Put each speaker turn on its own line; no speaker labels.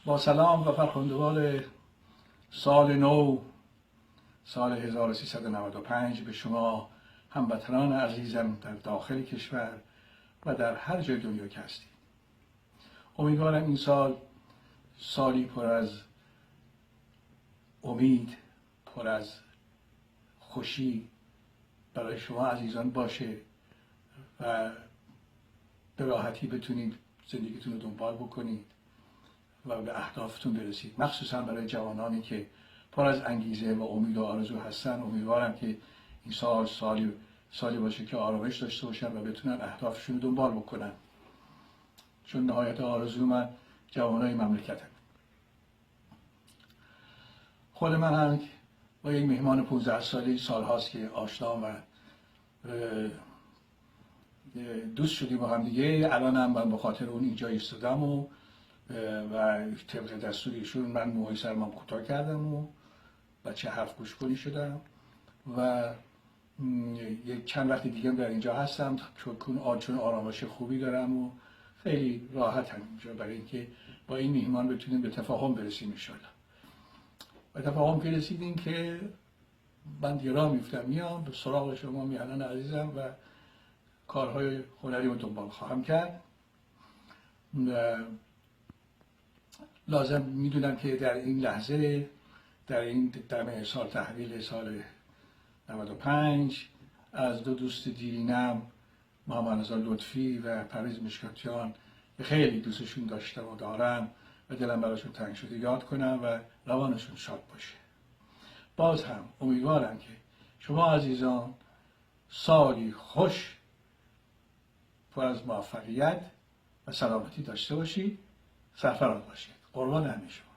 با سلام و فرخندوار سال نو، سال 1395 به شما هموطنان عزیزم در داخل کشور و در هر جای دنیا که هستید. امیدوارم این سال سالی پر از امید، پر از خوشی برای شما عزیزان باشه و به راحتی بتونید زندگیتون رو دنبال بکنید و به اهدافتون برسید. مخصوصا برای جوانانی که پر از انگیزه و امید و آرزو هستن، امیدوارم که این سال سالی باشه که آرامش داشته باشن و بتونن اهدافشون رو دنبال بکنن، چون نهایت آرزو من جوانای مملکتم. خود من هم با یک مهمان 15 سالی سالهاست که آشنام و دوست شدیم با هم دیگه. الان هم من به خاطر اون اینجا ایستادم و طبق دستور ایشون من موهای سرمام کوتاه کردم و بچه حرف گوش کنی شدم و یک چند وقت دیگه در اینجا هستم چون آرامش خوبی دارم و خیلی راحتم اینجا برای اینکه با این میهمان بتونیم به تفاهم برسیم انشالله. و تفاهم که رسیدیم که من دیگه راه میام به سراغ شما میهنان عزیزم و کارهای هنری رو دنبال خواهم کرد. لازم میدونم که در این لحظه، در این دم سال تحویل سال 95 از دو دوست دیرینم، محمد رضا لطفی و پرویز مشکاتیان، خیلی دوستشون داشتم و دارم و دلم براشون تنگ شده، یاد کنم و روانشون شاد باشه. باز هم امیدوارم که شما عزیزان سالی خوش پر از موفقیت و سلامتی داشته باشید. سرفراز باشید. قربان همه شما.